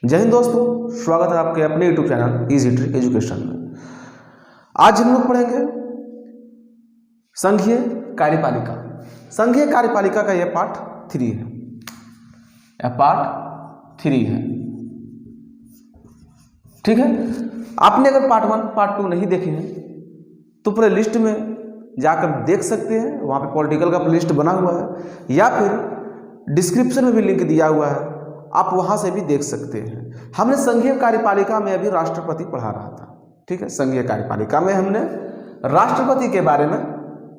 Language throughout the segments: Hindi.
जय हिंद दोस्तों, स्वागत है आपके अपने YouTube channel easy trick education में। आज हम लोग पढ़ेंगे संघीय कार्यपालिका। संघीय कार्यपालिका का यह पार्ट 3 है। यह पार्ट 3 है, ठीक है। आपने अगर पार्ट 1 पार्ट 2 नहीं देखे हैं तो पूरे लिस्ट में जाकर देख सकते हैं। वहाँ पे पॉलिटिकल का लिस्ट बना हुआ है या फिर डिस्क्रिप्शन में भी लिंक दिया हुआ है, आप वहाँ से भी देख सकते हैं। हमने संघीय कार्यपालिका में अभी राष्ट्रपति पढ़ा रहा था, ठीक है। संघीय कार्यपालिका में हमने राष्ट्रपति के बारे में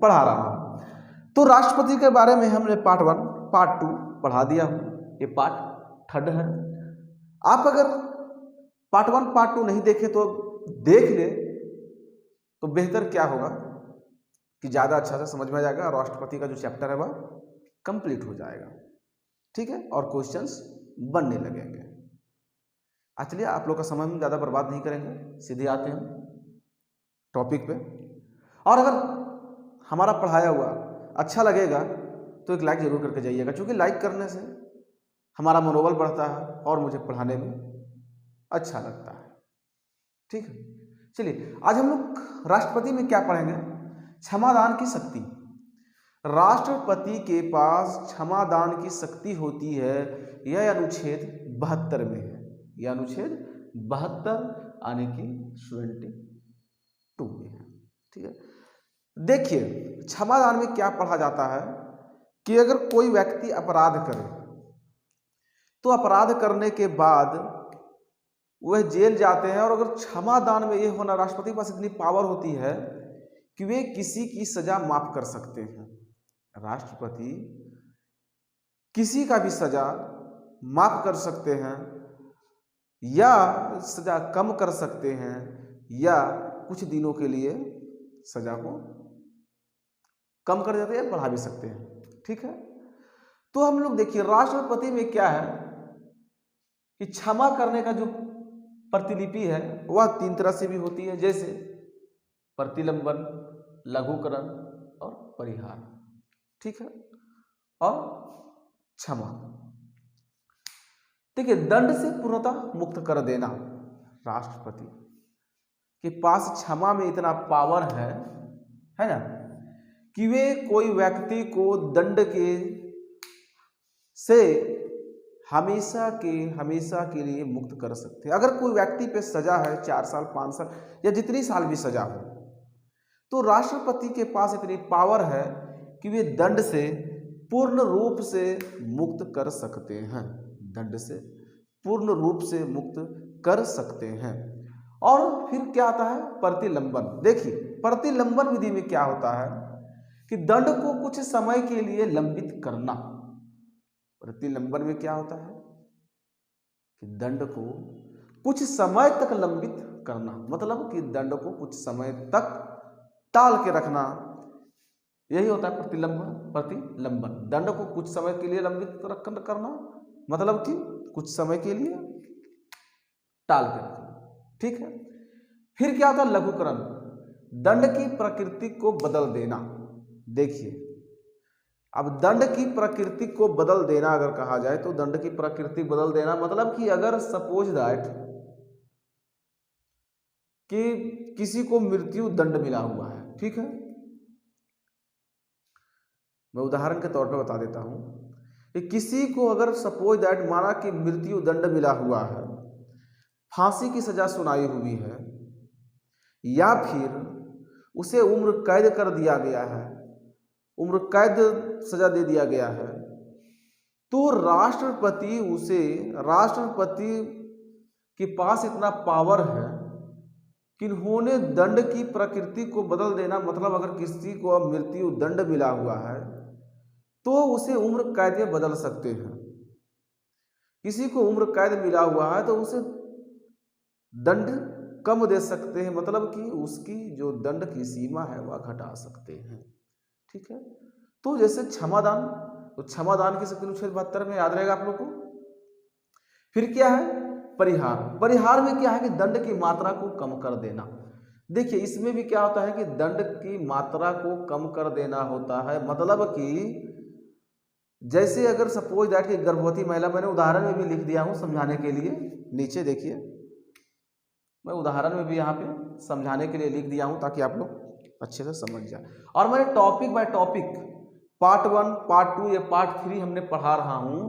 पढ़ा रहा हूँ। तो राष्ट्रपति के बारे में हमने पार्ट 1 पार्ट 2 पढ़ा दिया हूँ, ये पार्ट 3 है। आप अगर पार्ट 1 पार्ट 2 नहीं देखे तो देख ले तो बेहतर क्या होगा कि ज़्यादा अच्छा से समझ में आ जाएगा। राष्ट्रपति का जो चैप्टर है वह कंप्लीट हो जाएगा, ठीक है, और क्वेश्चंस बनने लगेंगे। चलिए, आप लोग का समय हम ज़्यादा बर्बाद नहीं करेंगे, सीधे आते हैं टॉपिक पे। और अगर हमारा पढ़ाया हुआ अच्छा लगेगा तो एक लाइक जरूर करके जाइएगा, क्योंकि लाइक करने से हमारा मनोबल बढ़ता है और मुझे पढ़ाने में अच्छा लगता है, ठीक है। चलिए, आज हम लोग राष्ट्रपति में क्या पढ़ेंगे? क्षमादान की शक्ति। राष्ट्रपति के पास क्षमादान की शक्ति होती है, यह अनुच्छेद 72 में है। यह अनुच्छेद 72 आने की 72 में है, ठीक है। देखिए, क्षमादान में क्या पढ़ा जाता है कि अगर कोई व्यक्ति अपराध करे तो अपराध करने के बाद वह जेल जाते हैं, और अगर क्षमादान में ये होना, राष्ट्रपति के पास इतनी पावर होती है कि वे किसी की सजा माफ कर सकते हैं। राष्ट्रपति किसी का भी सजा माफ कर सकते हैं, या सजा कम कर सकते हैं, या कुछ दिनों के लिए सजा को कम कर देते हैं, बढ़ा भी सकते हैं, ठीक है। तो हम लोग देखिए, राष्ट्रपति में क्या है कि क्षमा करने का जो प्रतिलिपि है वह 3 तरह से भी होती है, जैसे प्रतिलंबन, लघुकरण और परिहार, ठीक है, और क्षमा। देखिए, दंड से पूर्णतः मुक्त कर देना। राष्ट्रपति के पास क्षमा में इतना पावर है ना, कि वे कोई व्यक्ति को दंड के से हमेशा के लिए मुक्त कर सकते हैं। अगर कोई व्यक्ति पे सजा है 4 साल 5 साल या जितनी साल भी सजा हो, तो राष्ट्रपति के पास इतनी पावर है कि वे दंड से पूर्ण रूप से मुक्त कर सकते हैं। दंड से पूर्ण रूप से मुक्त कर सकते हैं। और फिर क्या आता है? प्रतिलंबन। देखिए, प्रतिलंबन विधि में क्या होता है कि दंड को कुछ समय के लिए लंबित करना। प्रतिलंबन में क्या होता है कि दंड को कुछ समय तक लंबित करना, मतलब कि दंड को कुछ समय तक टाल के रखना, यही होता है प्रतिलंबन। दंड को कुछ समय के लिए लंबित करना, मतलब कि कुछ समय के लिए टाल के रखना, ठीक है। फिर क्या होता है? लघुकरण। दंड की प्रकृति को बदल देना। देखिए, अब दंड की प्रकृति को बदल देना अगर कहा जाए तो दंड की प्रकृति बदल देना मतलब कि अगर सपोज दैट कि किसी को मृत्यु दंड मिला हुआ है, ठीक है। मैं उदाहरण के तौर पर बता देता हूं कि किसी को अगर सपोज दैट माना कि मृत्यु दंड मिला हुआ है, फांसी की सजा सुनाई हुई है, या फिर उसे उम्र कैद कर दिया गया है, उम्र कैद सजा दे दिया गया है, तो राष्ट्रपति के पास इतना पावर है कि इन्होंने दंड की प्रकृति को बदल देना। मतलब अगर किसी को मृत्यु दंड मिला हुआ है तो उसे उम्र कैद में बदल सकते हैं। किसी को उम्र कैद मिला हुआ है तो उसे दंड कम दे सकते हैं, मतलब कि उसकी जो दंड की सीमा है वह घटा सकते हैं, ठीक है। तो जैसे क्षमादान, तो क्षमादान की शक्ति अनुच्छेद 72 में याद रहेगा आप लोग को। फिर क्या है? परिहार। परिहार में क्या है कि दंड की मात्रा को कम कर देना। देखिए, इसमें भी क्या होता है कि दंड की मात्रा को कम कर देना होता है, मतलब कि जैसे अगर सपोज दैट कि गर्भवती महिला, मैंने उदाहरण में भी लिख दिया हूं समझाने के लिए, नीचे देखिए मैं उदाहरण में भी यहाँ पे समझाने के लिए लिख दिया हूं ताकि आप लोग अच्छे से समझ जाए। और मैंने topic by topic part 1 part 2 या पार्ट 3 हमने पढ़ा रहा हूं।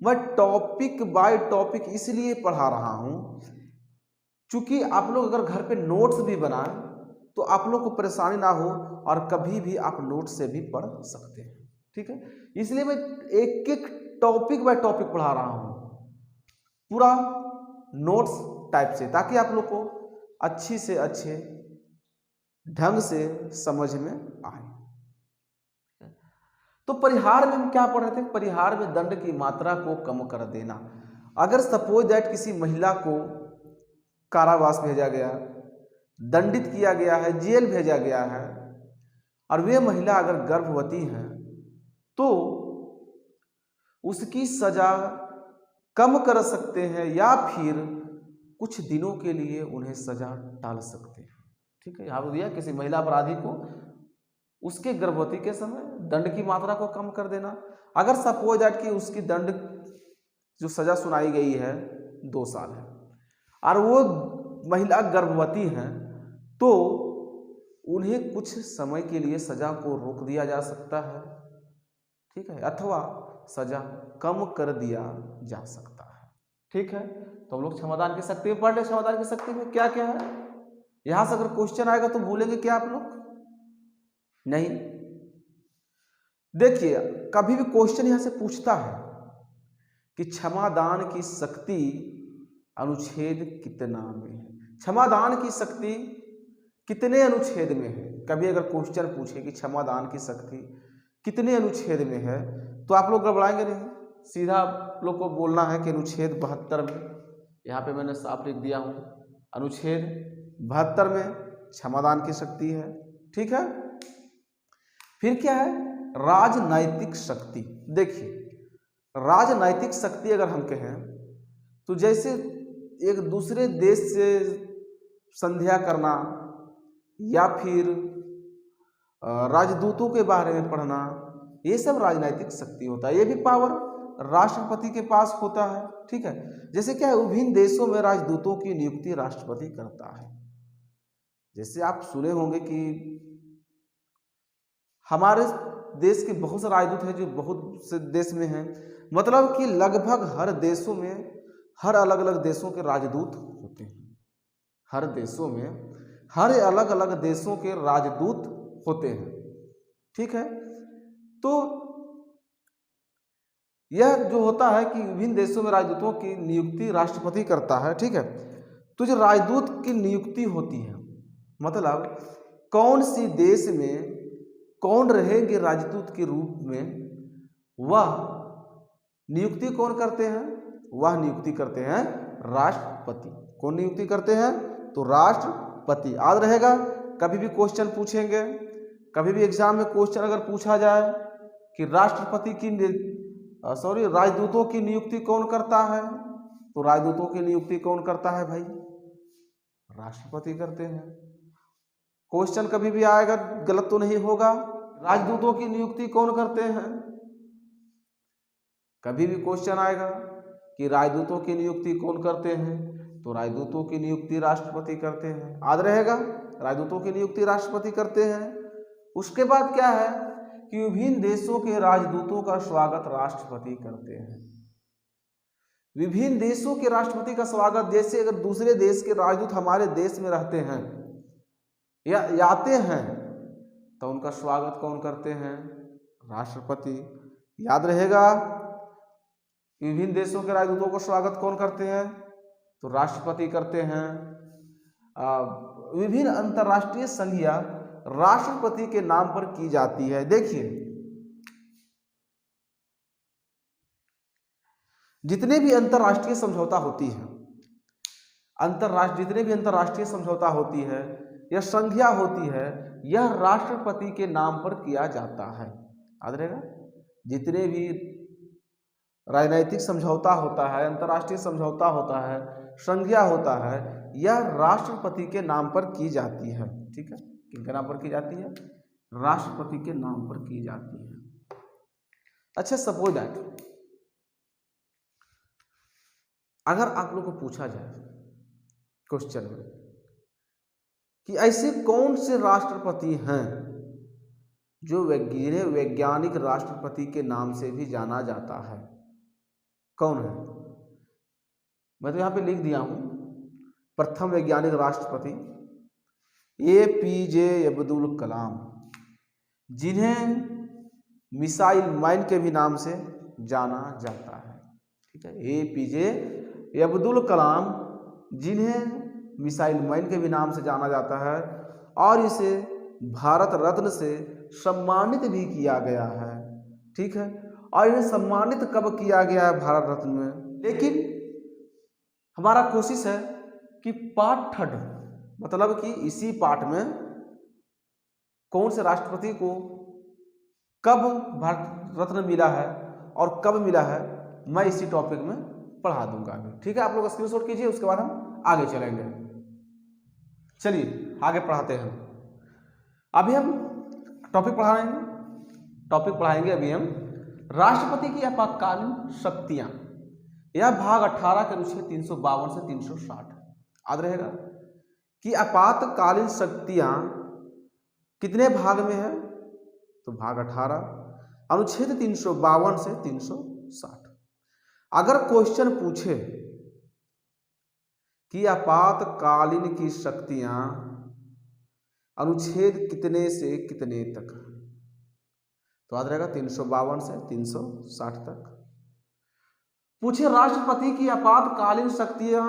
मैं टॉपिक बाय टॉपिक इसलिए पढ़ा रहा हूं क्योंकि आप लोग अगर घर पे नोट्स भी बनाएं तो आप लोग को परेशानी ना हो और कभी भी आप नोट से भी पढ़ सकते हैं, ठीक है। इसलिए मैं एक एक टॉपिक बाय टॉपिक पढ़ा रहा हूं पूरा नोट्स टाइप से, ताकि आप लोग को अच्छी से अच्छे ढंग से समझ में आए। तो परिहार में हम क्या पढ़ रहे थे? परिहार में दंड की मात्रा को कम कर देना। अगर सपोज दैट किसी महिला को कारावास भेजा गया, दंडित किया गया है, जेल भेजा गया है, और वे महिला अगर गर्भवती है तो उसकी सजा कम कर सकते हैं या फिर कुछ दिनों के लिए उन्हें सजा टाल सकते हैं, ठीक है। यहाँ पर दिया किसी महिला अपराधी को उसके गर्भवती के समय दंड की मात्रा को कम कर देना। अगर सपोज दैट कि उसकी दंड जो सजा सुनाई गई है 2 साल है और वो महिला गर्भवती है तो उन्हें कुछ समय के लिए सजा को रोक दिया जा सकता है, ठीक है, अथवा सजा कम कर दिया जा सकता है, ठीक है। तो हम लोग क्षमादान की शक्ति में पढ़ ले। क्षमादान की शक्ति में क्या क्या है? यहां से अगर क्वेश्चन आएगा तो भूलेंगे क्या आप लोग? नहीं। देखिए कभी भी क्वेश्चन यहां से पूछता है कि क्षमादान की शक्ति अनुच्छेद कितना में है, क्षमादान की शक्ति कितने अनुच्छेद में है। कभी अगर क्वेश्चन पूछे कि क्षमादान की शक्ति कितने अनुच्छेद में है तो आप लोग गड़बड़ाएंगे नहीं, सीधा आप लोग को बोलना है कि अनुच्छेद 72 में। यहाँ पे मैंने साफ लिख दिया हूँ, अनुच्छेद 72 में क्षमादान की शक्ति है, ठीक है। फिर क्या है? राजनैतिक शक्ति। देखिए राजनैतिक शक्ति अगर हम कहें तो जैसे एक दूसरे देश से संध्या करना या फिर राजदूतों के बारे में पढ़ना, ये सब राजनैतिक शक्ति होता है। ये भी पावर राष्ट्रपति के पास होता है, ठीक है। जैसे क्या है, विभिन्न देशों में राजदूतों की नियुक्ति राष्ट्रपति करता है। जैसे आप सुने होंगे कि हमारे देश के बहुत से राजदूत हैं जो बहुत से देश में हैं, मतलब कि लगभग हर देशों में हर अलग अलग देशों के राजदूत होते हैं। हर देशों में हर अलग अलग देशों के राजदूत होते हैं, ठीक है। तो यह जो होता है कि विभिन्न देशों में राजदूतों की नियुक्ति राष्ट्रपति करता है, ठीक है। तो जो राजदूत की नियुक्ति होती है, मतलब कौन सी देश में कौन रहेंगे राजदूत के रूप में, वह नियुक्ति कौन करते हैं? वह नियुक्ति करते हैं राष्ट्रपति। कौन नियुक्ति करते हैं? तो राष्ट्रपति। याद रहेगा, कभी भी क्वेश्चन पूछेंगे, कभी भी एग्जाम में क्वेश्चन अगर पूछा जाए कि राष्ट्रपति की राजदूतों की नियुक्ति कौन करता है, तो राजदूतों की नियुक्ति कौन करता है भाई? राष्ट्रपति करते हैं। क्वेश्चन कभी भी आएगा, गलत तो नहीं होगा, राजदूतों की नियुक्ति कौन करते हैं? कभी भी क्वेश्चन आएगा कि राजदूतों की नियुक्ति कौन करते हैं, तो राजदूतों की नियुक्ति राष्ट्रपति करते हैं। याद रहेगा, राजदूतों की नियुक्ति राष्ट्रपति करते हैं। उसके बाद क्या है कि विभिन्न देशों के राजदूतों का स्वागत राष्ट्रपति करते हैं। विभिन्न देशों के राष्ट्रपति का स्वागत, जैसे अगर दूसरे देश के राजदूत हमारे देश में रहते हैं या आते हैं तो उनका स्वागत कौन करते हैं? राष्ट्रपति। याद रहेगा, विभिन्न देशों के राजदूतों का स्वागत कौन करते हैं? तो राष्ट्रपति करते हैं। विभिन्न अंतर्राष्ट्रीय संधियां राष्ट्रपति के नाम पर की जाती है। देखिए जितने भी अंतर्राष्ट्रीय समझौता होती है, जितने भी अंतर्राष्ट्रीय समझौता होती है या संधियां होती है, यह राष्ट्रपति के नाम पर किया जाता है। याद रहेगा, जितने भी राजनीतिक समझौता होता है, अंतर्राष्ट्रीय समझौता होता है, संधियां होता है, यह राष्ट्रपति के नाम पर की जाती है, ठीक है। किनके नाम पर की जाती है? राष्ट्रपति के नाम पर की जाती है। अच्छा, सपोज दैट अगर आप लोग को पूछा जाए क्वेश्चन में कि ऐसे कौन से राष्ट्रपति हैं जो वैज्ञानिक राष्ट्रपति के नाम से भी जाना जाता है, कौन है? मैं तो यहाँ पे लिख दिया हूँ, प्रथम वैज्ञानिक राष्ट्रपति APJ अब्दुल कलाम, जिन्हें मिसाइल मैन के भी नाम से जाना जाता है। ठीक है, APJ अब्दुल कलाम, जिन्हें मिसाइल मैन के भी नाम से जाना जाता है, और इसे भारत रत्न से सम्मानित भी किया गया है। ठीक है, और इन्हें सम्मानित कब किया गया है भारत रत्न में? लेकिन हमारा कोशिश है कि पार्ट थर्ड, मतलब कि इसी पार्ट में कौन से राष्ट्रपति को कब भारत रत्न मिला है और कब मिला है, मैं इसी टॉपिक में पढ़ा दूंगा अभी। ठीक है, आप लोग स्क्रीनशॉट कीजिए, उसके बाद हम आगे चलेंगे। चलिए आगे पढ़ाते हैं। अभी हम टॉपिक पढ़ाएंगे अभी हम राष्ट्रपति की आपातकालीन शक्तियां, यह भाग 18 के अनुच्छेद 352 से 360 याद रहेगा कि आपातकालीन शक्तियां कितने भाग में है? तो भाग 18 अनुच्छेद 352 से 360। अगर क्वेश्चन पूछे कि आपातकालीन की शक्तियां अनुच्छेद कितने से कितने तक, तो याद रहेगा 352 से 360 तक। पूछे राष्ट्रपति की आपातकालीन शक्तियां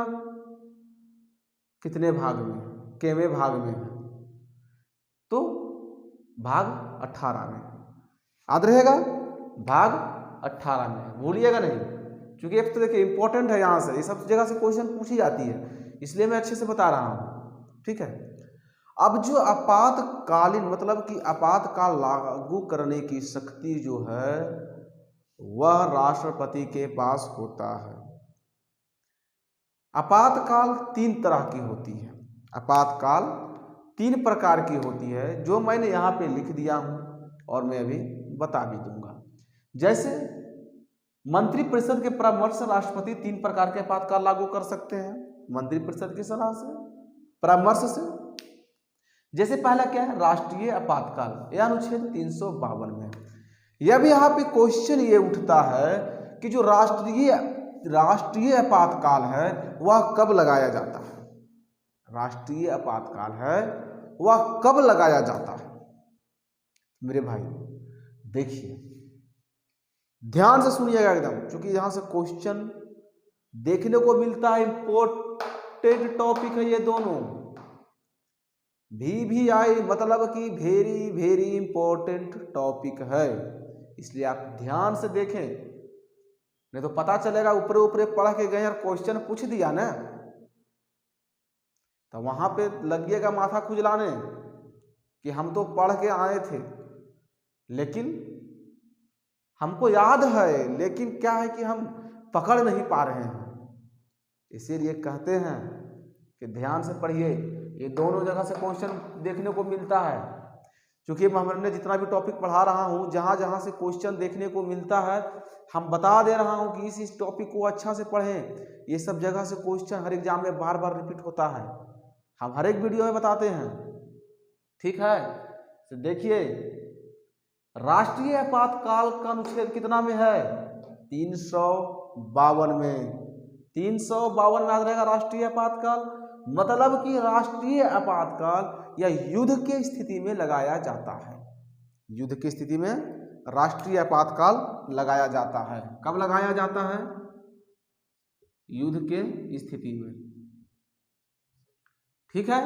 कितने भाग में, केवें भाग में है, तो भाग 18 में याद रहेगा, भाग 18 में, भूलिएगा नहीं, क्योंकि एक तो देखिए इंपॉर्टेंट है, यहाँ से ये सब जगह से क्वेश्चन पूछी जाती है, इसलिए मैं अच्छे से बता रहा हूँ। ठीक है, अब जो आपातकालीन मतलब कि आपातकाल लागू करने की शक्ति जो है वह राष्ट्रपति के पास होता है। आपातकाल 3 तरह की होती है, आपातकाल 3 प्रकार की होती है, जो मैंने यहाँ पे लिख दिया हूँ और मैं अभी बता भी दूंगा। जैसे मंत्रिपरिषद के परामर्श से राष्ट्रपति 3 प्रकार के आपातकाल लागू कर सकते हैं, मंत्रिपरिषद की सलाह से, परामर्श से। जैसे पहला क्या है, राष्ट्रीय आपातकाल, यह अनुच्छेद 352 में। यह भी यहाँ पे क्वेश्चन ये उठता है कि जो राष्ट्रीय आपातकाल है वह कब लगाया जाता है, राष्ट्रीय आपातकाल है वह कब लगाया जाता है। मेरे भाई देखिए, ध्यान से सुनिएगा एकदम, क्योंकि यहां से क्वेश्चन देखने को मिलता है, इंपॉर्टेंट टॉपिक है ये दोनों, VVI मतलब कि वेरी वेरी इंपॉर्टेंट टॉपिक है, इसलिए आप ध्यान से देखें, नहीं तो पता चलेगा ऊपर ऊपर पढ़ के गए और क्वेश्चन पूछ दिया ना, तो वहां पे लगिएगा माथा खुजलाने कि हम तो पढ़ के आए थे, लेकिन हमको याद है, लेकिन क्या है कि हम पकड़ नहीं पा रहे हैं। इसीलिए कहते हैं कि ध्यान से पढ़िए, ये दोनों जगह से क्वेश्चन देखने को मिलता है। क्योंकि हमने जितना भी टॉपिक पढ़ा रहा हूँ, जहाँ जहाँ से क्वेश्चन देखने को मिलता है, हम बता दे रहा हूँ कि इस टॉपिक को अच्छा से पढ़ें। ये सब जगह से क्वेश्चन हर एग्जाम में बार बार रिपीट होता है, हम हर एक वीडियो में बताते हैं। ठीक है, तो देखिए राष्ट्रीय आपातकाल का अनुच्छेद कितना में है, 352 में, 352 में याद रहेगा राष्ट्रीय आपातकाल, मतलब कि राष्ट्रीय आपातकाल या युद्ध के स्थिति में लगाया जाता है, युद्ध की स्थिति में राष्ट्रीय आपातकाल लगाया जाता है। कब लगाया जाता है, युद्ध के स्थिति में। ठीक है,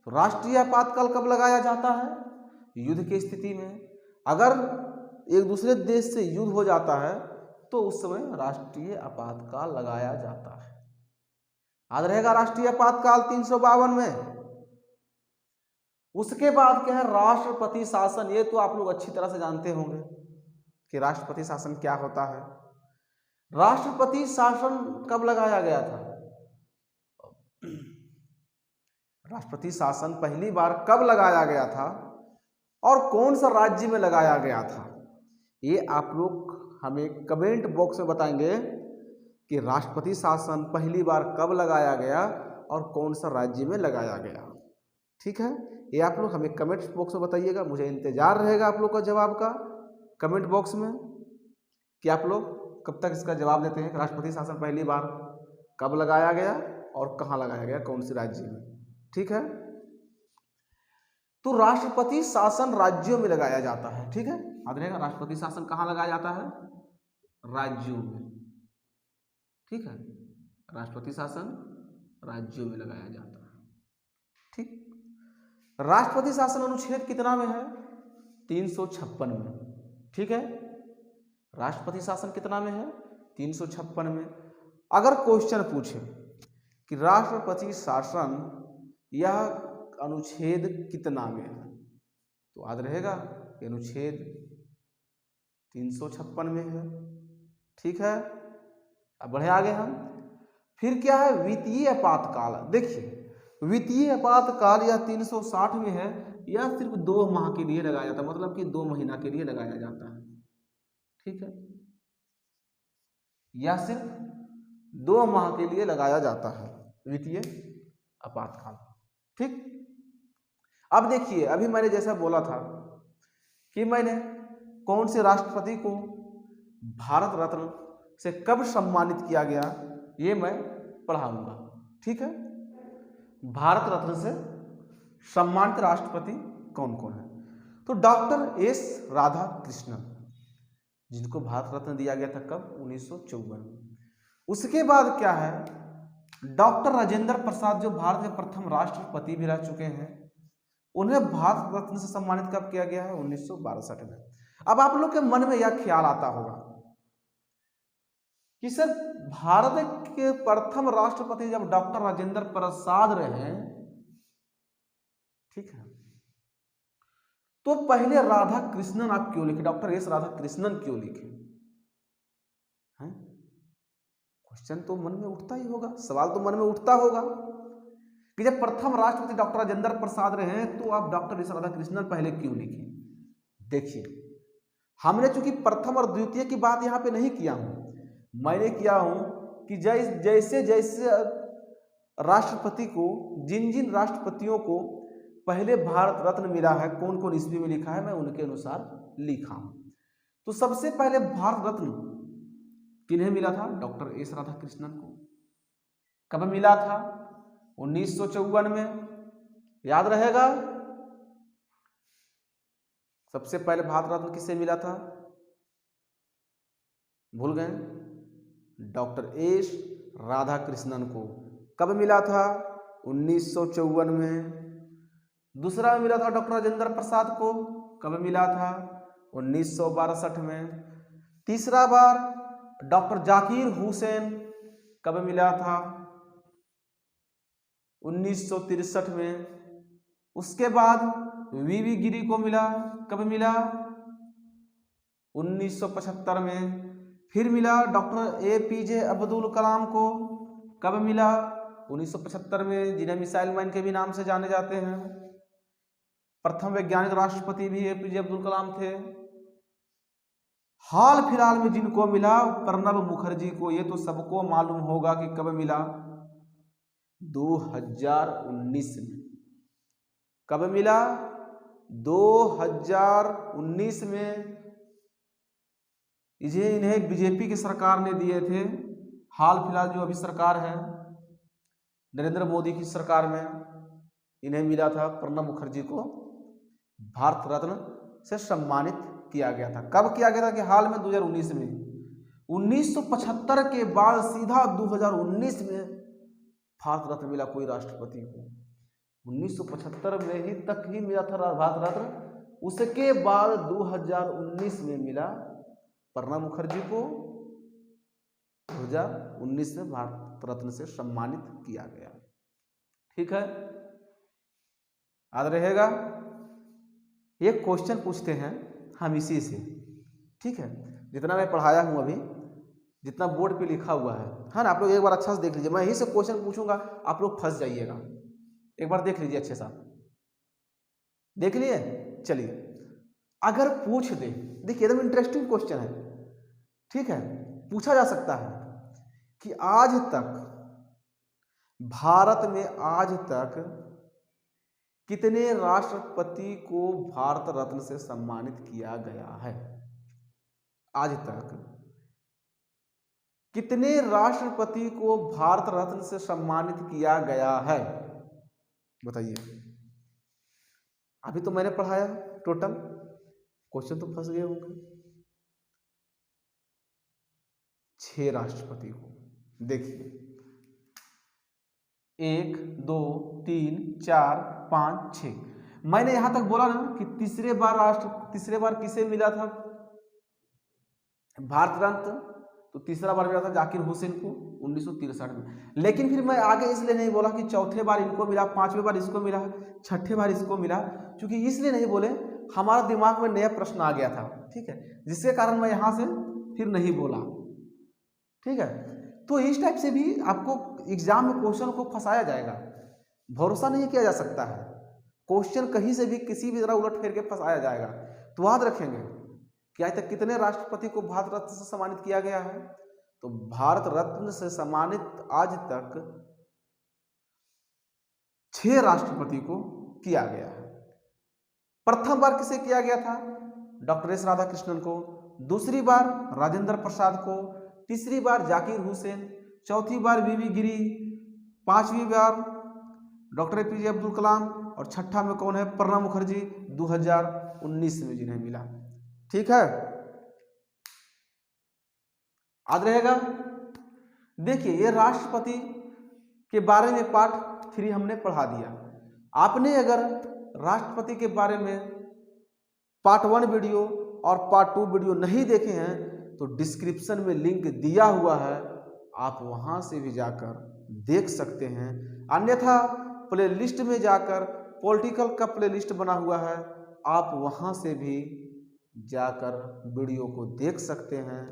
तो राष्ट्रीय आपातकाल कब लगाया जाता है, युद्ध की स्थिति में। अगर एक दूसरे देश से युद्ध हो जाता है तो उस समय राष्ट्रीय आपातकाल लगाया जाता है। याद रहेगा राष्ट्रीय आपातकाल 352 में। उसके बाद क्या है, राष्ट्रपति शासन। ये तो आप लोग अच्छी तरह से जानते होंगे कि राष्ट्रपति शासन क्या होता है। राष्ट्रपति शासन कब लगाया गया था, राष्ट्रपति शासन पहली बार कब लगाया गया था और कौन सा राज्य में लगाया गया था, ये आप लोग हमें कमेंट बॉक्स में बताएंगे कि राष्ट्रपति शासन पहली बार कब लगाया गया और कौन सा राज्य में लगाया गया। ठीक है, ये आप लोग हमें कमेंट बॉक्स में बताइएगा। मुझे इंतजार रहेगा आप लोग का जवाब का कमेंट बॉक्स में कि आप लोग कब तक इसका जवाब देते हैं कि राष्ट्रपति शासन पहली बार कब लगाया गया और कहाँ लगाया गया, कौन से राज्य में। ठीक है, तो राष्ट्रपति शासन राज्यों में लगाया जाता है। ठीक है, याद रहेगा राष्ट्रपति शासन कहाँ लगाया जाता है, राज्यों में। ठीक है, राष्ट्रपति शासन राज्यों में लगाया जाता है। ठीक, राष्ट्रपति शासन अनुच्छेद कितना में है, 356 में। ठीक है, राष्ट्रपति शासन कितना में है, 356 में। अगर क्वेश्चन पूछे कि राष्ट्रपति शासन यह अनुच्छेद कितना में है, तो याद रहेगा कि अनुच्छेद 356 में है। ठीक है, अब बढ़े आगे हम। फिर क्या है, वित्तीय आपातकाल। देखिए, वित्तीय आपातकाल यह 360 में है, यह सिर्फ 2 माह के लिए लगाया जाता है, मतलब कि 2 महीना के लिए लगाया जाता है। ठीक है, यह सिर्फ 2 माह के लिए लगाया जाता है वित्तीय आपातकाल। ठीक, अब देखिए, अभी मैंने जैसा बोला था कि मैंने कौन से राष्ट्रपति को भारत रत्न से कब सम्मानित किया गया, ये मैं पढ़ाऊंगा। ठीक है, भारत रत्न से सम्मानित राष्ट्रपति कौन कौन है। तो डॉक्टर एस राधाकृष्णन, जिनको भारत रत्न दिया गया था कब, 1954 में। उसके बाद क्या है, डॉक्टर राजेंद्र प्रसाद, जो भारत के प्रथम राष्ट्रपति भी रह चुके हैं, उन्हें भारत रत्न से सम्मानित कब किया गया है, 1962 में। अब आप लोग के मन में यह ख्याल आता होगा कि सर भारत के प्रथम राष्ट्रपति जब डॉक्टर राजेंद्र प्रसाद रहे, ठीक है, तो पहले राधा कृष्णन आप क्यों लिखे, डॉक्टर एस राधा कृष्णन क्यों लिखे हैं? क्वेश्चन तो मन में उठता ही होगा, सवाल तो मन में उठता होगा कि जब प्रथम राष्ट्रपति डॉक्टर राजेंद्र प्रसाद रहे हैं तो आप डॉक्टर एस राधा कृष्णन पहले क्यों लिखे। देखिए, हमने चूंकि प्रथम और द्वितीय की बात यहां पे नहीं किया हूं, मैंने किया हूं कि जैसे जैसे राष्ट्रपति को, जिन जिन राष्ट्रपतियों को पहले भारत रत्न मिला है, कौन कौन ईस्वी में लिखा है, मैं उनके अनुसार लिखा हूं। तो सबसे पहले भारत रत्न किन्हें मिला था, डॉक्टर एस राधाकृष्णन को। कब मिला था, 1954 में, याद रहेगा। सबसे पहले भारत रत्न किसे मिला था, भूल गए, डॉक्टर एस राधाकृष्णन को। कब मिला था, 1954 में। दूसरा में मिला था डॉक्टर राजेंद्र प्रसाद को, कब मिला था, 1962 में। तीसरा बार डॉक्टर जाकिर हुसैन, कब मिला था, 1963 में। उसके बाद वीवी गिरी को मिला, कब मिला, 1975 में। फिर मिला डॉक्टर एपीजे अब्दुल कलाम को, कब मिला, 1975 में, जिन्हें मिसाइल मैन के भी नाम से जाने जाते हैं। प्रथम वैज्ञानिक राष्ट्रपति भी एपीजे अब्दुल कलाम थे। हाल फिलहाल में जिनको मिला, प्रणब मुखर्जी को, ये तो सबको मालूम होगा कि कब मिला, 2019 में। कब मिला, 2019 में। इन्हें बीजेपी की सरकार ने दिए थे। हाल फिलहाल जो अभी सरकार है नरेंद्र मोदी की सरकार में, इन्हें मिला था, प्रणब मुखर्जी को भारत रत्न से सम्मानित किया गया था। कब किया गया था कि हाल में 2019 में। 1975 के बाद सीधा 2019 में भारत रत्न मिला कोई राष्ट्रपति को। 1975 में ही तक ही मिला था भारत रत्न, उसके बाद 2019 में मिला प्रणब मुखर्जी को। 2019 में भारत रत्न से सम्मानित किया गया। ठीक है, याद रहेगा। ये क्वेश्चन पूछते हैं हम इसी से। ठीक है, जितना मैं पढ़ाया हूं अभी, जितना बोर्ड पे लिखा हुआ है ना, आप लोग एक बार अच्छा से देख लीजिए। मैं यहीं से क्वेश्चन पूछूंगा, आप लोग फंस जाइएगा। एक बार देख लीजिए अच्छे से, देख लिए। चलिए, अगर पूछ दे, देखिए एकदम इंटरेस्टिंग क्वेश्चन है, ठीक है, पूछा जा सकता है कि आज तक भारत में आज तक कितने राष्ट्रपति को भारत रत्न से सम्मानित किया गया है? आज तक कितने राष्ट्रपति को भारत रत्न से सम्मानित किया गया है? बताइए। अभी तो मैंने पढ़ाया टोटल, क्वेश्चन तो फंस गए होंगे। 6 राष्ट्रपति को। देखिए 1 2 3 4 5 6। मैंने यहां तक बोला ना कि तीसरे बार किसे मिला था भारत रत्न? तो तीसरा बार मिला था जाकिर हुसैन को 1963 में। लेकिन फिर मैं आगे इसलिए नहीं बोला कि चौथे बार इनको मिला, 5वें बार इसको मिला, 6ठे बार इसको मिला, क्योंकि इसलिए नहीं बोले, हमारा दिमाग में नया प्रश्न आ गया था, ठीक है, जिसके कारण मैं यहां से फिर नहीं बोला, ठीक है। तो इस टाइप से भी आपको एग्जाम में क्वेश्चन को फंसाया जाएगा, भरोसा नहीं किया जा सकता है, क्वेश्चन कहीं से भी किसी भी तरह उलट फेर के फंसाया जाएगा। तो याद रखेंगे कि आज तक कितने राष्ट्रपति को भारत रत्न से सम्मानित किया गया है? तो भारत रत्न से सम्मानित आज तक 6 राष्ट्रपति को किया गया है। प्रथम बार किसे किया गया था? डॉक्टर एस राधाकृष्णन को, दूसरी बार राजेंद्र प्रसाद को, तीसरी बार जाकिर हुसैन, चौथी बार वीवी गिरी, 5वीं बार डॉक्टर एपीजे अब्दुल कलाम, और छठा में कौन है? प्रणब मुखर्जी, 2019 में जिन्हें मिला। ठीक है, याद रहेगा। देखिए ये राष्ट्रपति के बारे में पार्ट 3 हमने पढ़ा दिया। आपने अगर राष्ट्रपति के बारे में पार्ट 1 वीडियो और पार्ट 2 वीडियो नहीं देखे हैं तो डिस्क्रिप्शन में लिंक दिया हुआ है, आप वहां से भी जाकर देख सकते हैं। अन्यथा प्लेलिस्ट में जाकर पॉलिटिकल का प्लेलिस्ट बना हुआ है, आप वहां से भी जाकर वीडियो को देख सकते हैं।